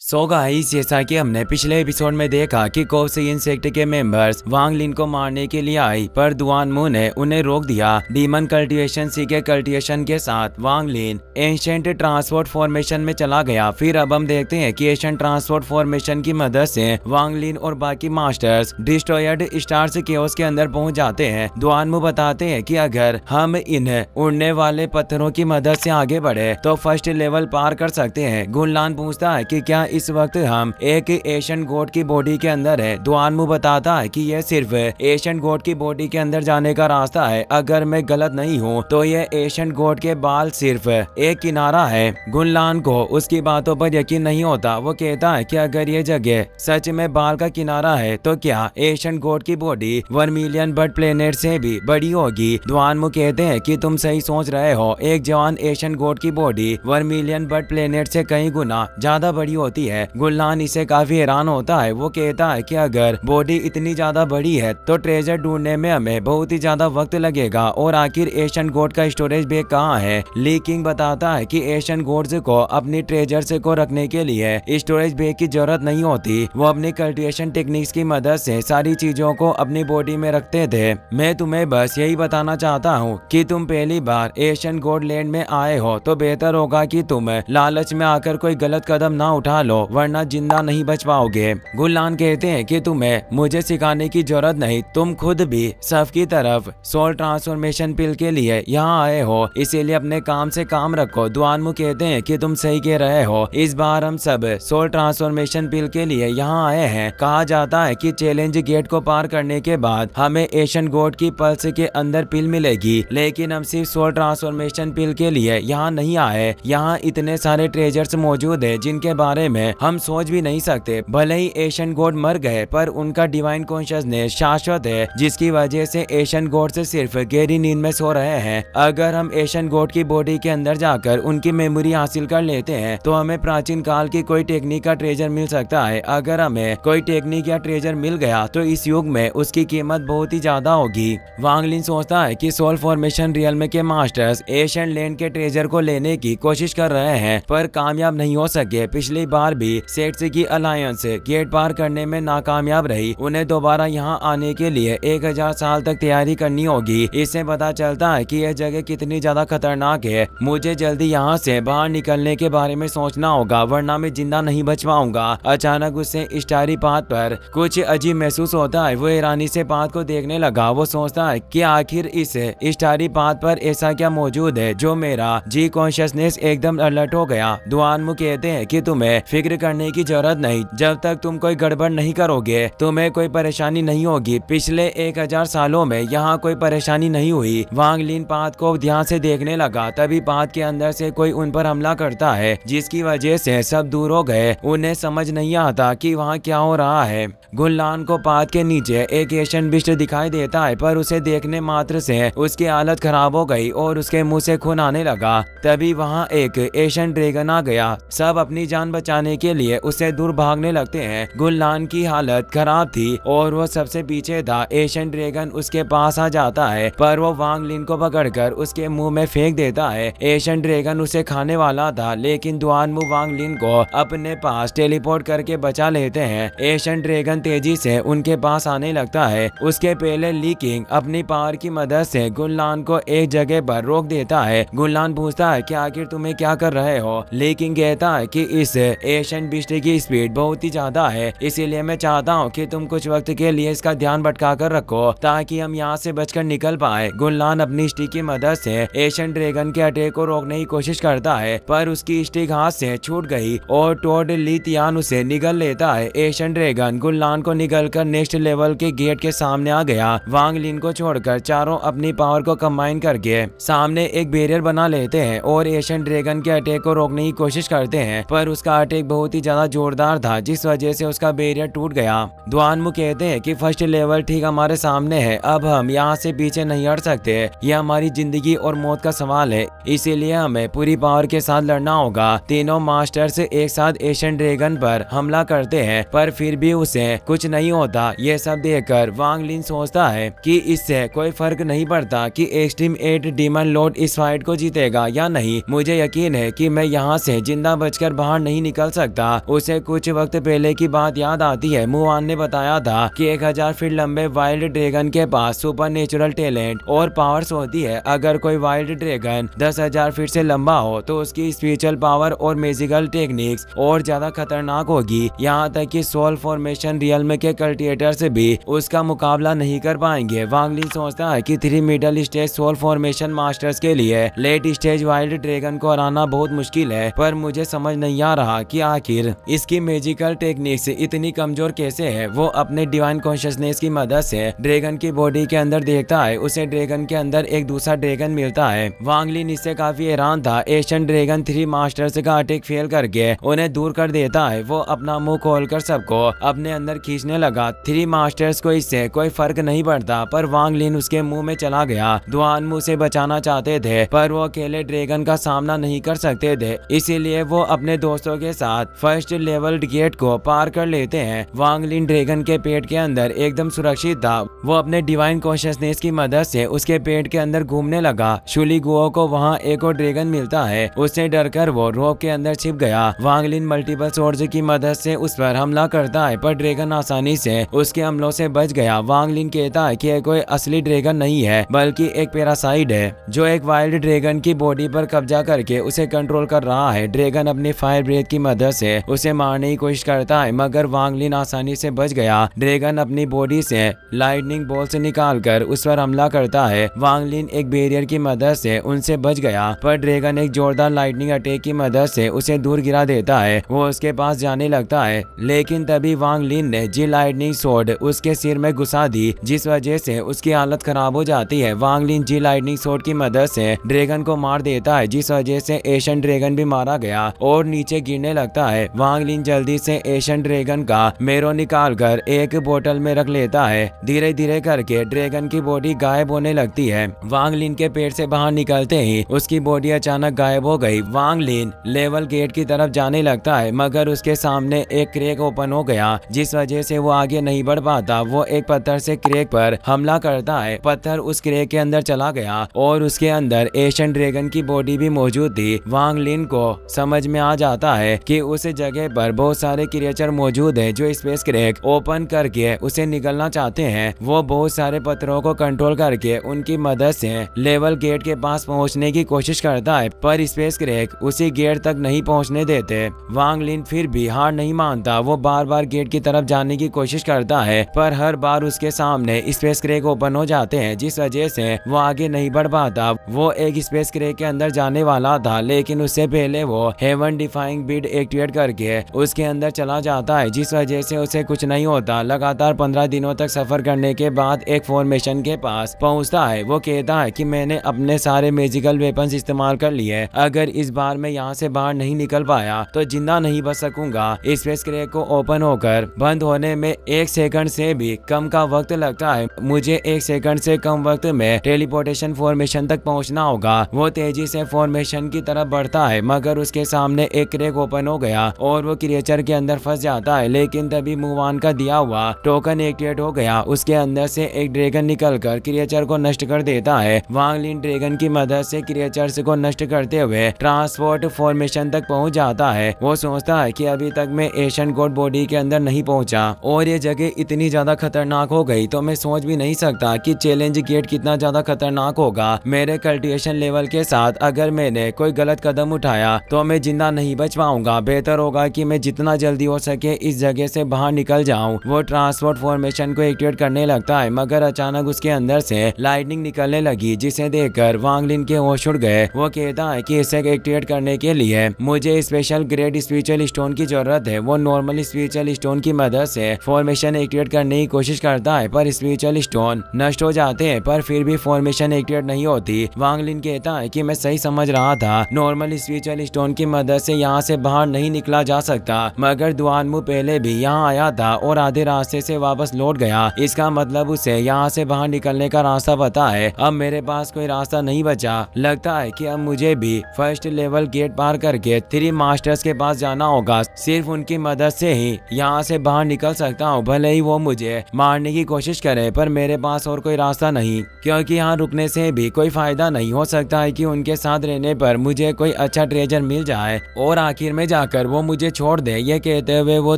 So guys, जैसा कि हमने पिछले एपिसोड में देखा कि कोवसियन सेक्ट के मेंबर्स वांग लिन को मारने के लिए आई, पर दुआनमू ने उन्हें रोक दिया। डीमन कल्टिवेशन सी के कल्टिवेशन के साथ वांग लिन एंशिएंट ट्रांसपोर्ट फॉर्मेशन में चला गया। फिर अब हम देखते हैं कि एशियन ट्रांसपोर्ट फॉर्मेशन की मदद से वांग लिन और बाकी मास्टर्स डिस्ट्रॉयड स्टार्स केओस के अंदर पहुंच जाते हैं। दुआनमू बताते हैं कि अगर हम इन उड़ने वाले पत्थरों की मदद से आगे बढ़े तो फर्स्ट लेवल पार कर सकते हैं। गुनलान पूछता है कि क्या इस वक्त हम एक एशियन गोड की बॉडी के अंदर है। दुआनमू बताता है कि यह सिर्फ एशियन गोड की बॉडी के अंदर जाने का रास्ता है। अगर मैं गलत नहीं हूँ तो यह एशियन गोड के बाल सिर्फ एक किनारा है। गुनलान को उसकी बातों पर यकीन नहीं होता। वो कहता है कि अगर ये जगह सच में बाल का किनारा है तो क्या एशियन गोड की बॉडी वर्मिलियन बर्ड प्लेनेट से भी बड़ी होगी। दुआनमू कहते हैं कि तुम सही सोच रहे हो। एक जवान एशियन गोड की बॉडी वर्मिलियन बर्ड प्लेनेट से कई गुना ज्यादा बड़ी होती है। गुनलान इसे काफी हैरान होता है। वो कहता है कि अगर बॉडी इतनी ज्यादा बड़ी है तो ट्रेजर ढूंढने में हमें बहुत ही ज्यादा वक्त लगेगा। और आखिर एशियन गोड का स्टोरेज बैग कहाँ है। ली किंग बताता है कि एशियन गोड्स को अपनी ट्रेजर्स को रखने के लिए स्टोरेज बैग की जरूरत नहीं होती। वो अपनी कल्टिवेशन टेक्निक्स की मदद से सारी चीजों को अपनी बॉडी में रखते थे। मैं तुम्हें बस यही बताना चाहता हूँ कि तुम पहली बार एशियन गोड लैंड में आए हो तो बेहतर होगा कि तुम लालच में आकर कोई गलत कदम ना उठा लो, वरना जिंदा नहीं बच पाओगे। गुनलान कहते हैं कि तुम्हें मुझे सिखाने की जरूरत नहीं, तुम खुद भी सब की तरफ सोल ट्रांसफॉर्मेशन पिल के लिए यहाँ आए हो, इसीलिए अपने काम से काम रखो। दुआनमू कहते हैं कि तुम सही कह रहे हो, इस बार हम सब सोल ट्रांसफॉर्मेशन पिल के लिए यहाँ आए हैं। कहा जाता है कि चैलेंज गेट को पार करने के बाद हमें एशियन गोड की पल्स के अंदर पिल मिलेगी, लेकिन हम सिर्फ सोल ट्रांसफॉर्मेशन पिल के लिए यहाँ नहीं आए। यहाँ इतने सारे ट्रेजर्स मौजूद है जिनके बारे में हम सोच भी नहीं सकते। भले ही एशियन गॉड मर गए पर उनका डिवाइन कॉन्शियसनेस शाश्वत है, जिसकी वजह से एशियन गॉड से सिर्फ गहरी नींद में सो रहे हैं। अगर हम एशियन गॉड की बॉडी के अंदर जाकर उनकी मेमोरी हासिल कर लेते हैं तो हमें प्राचीन काल की कोई टेक्निक का ट्रेजर मिल सकता है। अगर हमें कोई टेक्निक या ट्रेजर मिल गया तो इस युग में उसकी कीमत बहुत ही ज्यादा होगी। वांग लिन सोचता है कि सोल फॉर्मेशन रियल्म के मास्टर्स एशियन लैंड के ट्रेजर को लेने की कोशिश कर रहे हैं पर कामयाब नहीं हो सके। पिछली बार भी सेट्स की अलायंस गेट पार करने में नाकामयाब रही। उन्हें दोबारा यहाँ आने के लिए 1000 साल तक तैयारी करनी होगी। इससे पता चलता है कि यह जगह कितनी ज्यादा खतरनाक है। मुझे जल्दी यहाँ से बाहर निकलने के बारे में सोचना होगा, वरना मैं जिंदा नहीं बच पाऊंगा। अचानक उसे स्टारी पाथ पर कुछ अजीब महसूस होता है। वो हैरानी से पाथ को देखने लगा। वो सोचता है कि आखिर इस स्टारी पाथ पर ऐसा क्या मौजूद है जो मेरा जी कॉन्शियसनेस एकदम अलर्ट हो गया। दुआनमू कहते हैं कि तुम्हें फिक्र करने की जरूरत नहीं, जब तक तुम कोई गड़बड़ नहीं करोगे तुम्हें कोई परेशानी नहीं होगी। पिछले 1000 सालों में यहाँ कोई परेशानी नहीं हुई। वांग लिन पाथ को ध्यान से देखने लगा। तभी पाथ के अंदर से कोई उन पर हमला करता है, जिसकी वजह से सब दूर हो गए। उन्हें समझ नहीं आता कि वहाँ क्या हो रहा है। गुनलान को पाथ के नीचे एक एशियन बिस्ट दिखाई देता है, पर उसे देखने मात्र से उसकी हालत खराब हो गई और उसके मुंह से खून आने लगा। तभी वहाँ एक एशियन ड्रैगन आ गया। सब अपनी जान बचाने के लिए उसे दूर भागने लगते हैं। गुनलान की हालत खराब थी और वो सबसे पीछे था। एशियन ड्रैगन उसके पास आ जाता है, पर वो वांग लिन को पकड़कर उसके मुंह में फेंक देता है। एशियन ड्रैगन उसे खाने वाला था, लेकिन दुआनमू वांग लिन को अपने पास टेलीपोर्ट करके बचा लेते हैं। एशियन ड्रैगन तेजी से उनके पास आने लगता है। उसके पहले ली किंग अपनी पावर की मदद से गुनलान को एक जगह पर रोक देता है। गुनलान पूछता है कि आखिर तुम्हें क्या कर रहे हो। ली किंग कहता है कि इस एशियन बिस्ट की स्पीड बहुत ही ज्यादा है, इसीलिए मैं चाहता हूँ कि तुम कुछ वक्त के लिए इसका ध्यान भटका कर रखो ताकि हम यहाँ से बचकर निकल पाए। गुनलान अपनी स्टिक की मदद से एशियन ड्रैगन के अटैक को रोकने की कोशिश करता है, पर उसकी स्टिक हाथ से छूट गई और टोड ली तियान उसे निगल लेता है। एशियन ड्रैगन गुनलान को निगलकर नेक्स्ट लेवल के गेट के सामने आ गया। वांग लिन को छोड़कर चारों अपनी पावर को कंबाइन करके सामने एक बैरियर बना लेते हैं और एशियन ड्रैगन के अटैक को रोकने की कोशिश करते हैं, पर उसका अटैक बहुत ही ज्यादा जोरदार था, जिस वजह से उसका बैरियर टूट गया। दुआनमू कहते हैं कि फर्स्ट लेवल ठीक हमारे सामने है, अब हम यहाँ से पीछे नहीं हट सकते। यह हमारी जिंदगी और मौत का सवाल है, इसीलिए हमें पूरी पावर के साथ लड़ना होगा। तीनों मास्टर्स एक साथ एशियन ड्रैगन पर हमला करते हैं, पर फिर भी उसे कुछ नहीं होता। यह सब देखकर वांग लिन सोचता है कि इससे कोई फर्क नहीं पड़ता कि एक्सट्रीम 8 डीमन लॉर्ड इस फाइट को जीतेगा या नहीं। मुझे यकीन है कि मैं यहाँ से जिंदा बचकर बाहर नहीं निकल सकता। उसे कुछ वक्त पहले की बात याद आती है। मुआन ने बताया था कि 1000 फीट लंबे वाइल्ड ड्रैगन के पास सुपर नेचुरल टैलेंट और पावर्स होती है। अगर कोई वाइल्ड ड्रैगन 10,000 फीट से लंबा हो तो उसकी स्पिरिचुअल पावर और मैजिकल टेक्निक्स और ज्यादा खतरनाक होगी। यहाँ तक कि सोल फॉर्मेशन रियल्म के कल्टिवेटर से भी उसका मुकाबला नहीं कर पाएंगे। वांग लिन सोचता है कि 3 middle stage soul formation masters के लिए लेट स्टेज वाइल्ड ड्रैगन को हराना बहुत मुश्किल है, पर मुझे समझ नहीं आ रहा कि आखिर इसकी मैजिकल टेक्निक्स इतनी कमजोर कैसे है। वो अपने डिवाइन कॉन्शियसनेस की मदद से ड्रैगन की बॉडी के अंदर देखता है। उसे ड्रैगन के अंदर एक दूसरा ड्रैगन मिलता है। वांग लिन इससे काफी हैरान था। एशियन ड्रैगन 3 मास्टर्स का अटैक फेल करके उन्हें दूर कर देता है। वो अपना मुंह खोलकर सबको अपने अंदर खींचने लगा। 3 मास्टर्स को इससे कोई फर्क नहीं पड़ता, पर वांग लिन उसके मुंह में चला गया। दुआन मुंह से बचाना चाहते थे, पर वो अकेले ड्रैगन का सामना नहीं कर सकते थे, इसीलिए वो अपने दोस्तों के साथ फर्स्ट लेवल गेट को पार कर लेते हैं। वांग लिन ड्रैगन के पेट के अंदर एकदम सुरक्षित था। वो अपने डिवाइन कॉन्शियसनेस की मदद से उसके पेट के अंदर घूमने लगा। शुली गुओ को वहाँ एक और ड्रैगन मिलता है। उससे डरकर वो रोप के अंदर छिप गया। वांग लिन मल्टीपल सोर्ड्स की मदद से उस पर हमला करता है, पर ड्रैगन आसानी से उसके हमलों से बच गया। वांग लिन कहता है कि यह कोई असली ड्रैगन नहीं है, बल्कि एक पैरासाइट है जो एक वाइल्ड ड्रैगन की बॉडी पर कब्जा करके उसे कंट्रोल कर रहा है। ड्रैगन अपनी फायर ब्रेथ की मदद से उसे मारने की कोशिश करता है, मगर वांग लिन आसानी से बच गया। ड्रैगन अपनी बॉडी से लाइटनिंग बॉल्स निकालकर उस पर हमला करता है। वांग लिन एक बैरियर की मदद से उनसे बच गया, पर ड्रैगन एक जोरदार लाइटनिंग अटैक की मदद से उसे दूर गिरा देता है। वो उसके पास जाने लगता है, लेकिन तभी वांग लिन ने जी लाइटनिंग स्वॉर्ड उसके सिर में घुसा दी, जिस वजह से उसकी हालत खराब हो जाती है। वांग लिन जी लाइटनिंग स्वॉर्ड की मदद से ड्रैगन को मार देता है, जिस वजह से एशियन ड्रैगन भी मारा गया और नीचे गिरने लगता है। वांग लिन जल्दी से एशियन ड्रैगन का मेरो निकालकर एक बोतल में रख लेता है। धीरे धीरे करके ड्रैगन की बॉडी गायब होने लगती है। वांग लिन के पेट से बाहर निकलते ही उसकी बॉडी अचानक गायब हो गई। वांग लिन लेवल गेट की तरफ जाने लगता है, मगर उसके सामने एक क्रैक ओपन हो गया, जिस वजह से वो आगे नहीं बढ़ पाता। वो एक पत्थर से क्रैक पर हमला करता है। पत्थर उस क्रैक के अंदर चला गया और उसके अंदर एशियन ड्रैगन की बॉडी भी मौजूद थी। वांग लिन को समझ में आ जाता है कि उस जगह पर बहुत सारे क्रिएचर मौजूद हैं जो स्पेस क्रैक ओपन करके उसे निकलना चाहते हैं। वो बहुत सारे पत्थरों को कंट्रोल करके उनकी मदद से लेवल गेट के पास पहुंचने की कोशिश करता है, पर स्पेस क्रैक उसी गेट तक नहीं पहुंचने देते। वांग लिन फिर भी हार नहीं मानता। वो बार बार गेट की तरफ जाने की कोशिश करता है, पर हर बार उसके सामने स्पेस क्रैक ओपन हो जाते हैं, जिस वजह से वो आगे नहीं बढ़ पाता। वो एक स्पेस क्रैक के अंदर जाने वाला था, लेकिन उससे पहले वो हेवन डिफाइंग बिड एक्टिवेट करके उसके अंदर चला जाता है, जिस वजह से उसे कुछ नहीं होता। लगातार 15 दिनों तक सफर करने के बाद एक फॉर्मेशन के पास पहुंचता है। वो कहता है कि मैंने अपने सारे मैजिकल वेपन्स इस्तेमाल कर लिए। अगर इस बार मैं यहाँ से बाहर नहीं निकल पाया तो जिंदा नहीं बच सकूंगा। स्पेस क्रैक को ओपन होकर बंद होने में 1 सेकंड से भी कम का वक्त लगता है। मुझे 1 सेकंड से कम वक्त में टेलीपोर्टेशन फॉर्मेशन तक पहुंचना होगा। वो तेजी से फॉर्मेशन की तरफ बढ़ता है, मगर उसके सामने एक क्रैक ओपन हो गया और वो क्रिएचर के अंदर फंस जाता है। लेकिन तभी मुवान का दिया हुआ टोकन एक्टिवेट हो गया। उसके अंदर से एक ड्रैगन निकलकर क्रिएचर को नष्ट कर देता है। वांग लिन ड्रैगन की मदद से क्रिएचर्स को नष्ट करते हुए ट्रांसपोर्ट फॉर्मेशन तक पहुंच जाता है। वो सोचता है कि अभी तक मैं एशियन गॉड बॉडी के अंदर नहीं पहुंचा और ये जगह इतनी ज्यादा खतरनाक हो गई तो मैं सोच भी नहीं सकता कि चैलेंज गेट कितना ज्यादा खतरनाक होगा। मेरे कल्टिवेशन लेवल के साथ अगर मैंने कोई गलत कदम उठाया तो मैं जिंदा नहीं बच पाऊंगा। बेहतर होगा कि मैं जितना जल्दी हो सके इस जगह से बाहर निकल जाऊं। वो ट्रांसपोर्ट फॉर्मेशन को एक्टिवेट करने लगता है, मगर अचानक उसके अंदर से लाइटनिंग निकलने लगी, जिसे देखकर वांग लिन के होश उड़ गए। वो कहता है कि इसे एक्टिवेट करने के लिए मुझे स्पेशल ग्रेड स्पिरिचुअल स्टोन की जरूरत है। वो नॉर्मल स्पिरिचुअल स्टोन की मदद से फॉर्मेशन एक्टिवेट करने की कोशिश करता है, पर स्पिरिचुअल स्टोन नष्ट हो जाते हैं, पर फिर भी फॉर्मेशन एक्टिवेट नहीं होती। वांग लिन कहता है कि मैं सही समझ रहा था, नॉर्मल स्पिरिचुअल स्टोन की मदद से यहाँ से बाहर नहीं निकला जा सकता, मगर दुआनमू पहले भी यहाँ आया था और आधे रास्ते से वापस लौट गया। इसका मतलब उसे यहाँ से बाहर निकलने का रास्ता पता है। अब मेरे पास कोई रास्ता नहीं बचा। लगता है कि अब मुझे भी फर्स्ट लेवल गेट पार करके 3 मास्टर्स के पास जाना होगा। सिर्फ उनकी मदद से ही यहाँ से बाहर निकल सकता हूँ। भले ही वो मुझे मारने की कोशिश करे, पर मेरे पास और कोई रास्ता नहीं, क्योंकि यहाँ रुकने से भी कोई फायदा नहीं। हो सकता है कि उनके साथ रहने पर मुझे कोई अच्छा ट्रेजर मिल जाए और आखिर में जाकर कर वो मुझे छोड़ दे। ये कहते हुए वो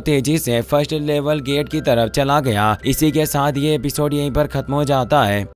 तेजी से फर्स्ट लेवल गेट की तरफ चला गया। इसी के साथ ये एपिसोड यहीं पर खत्म हो जाता है।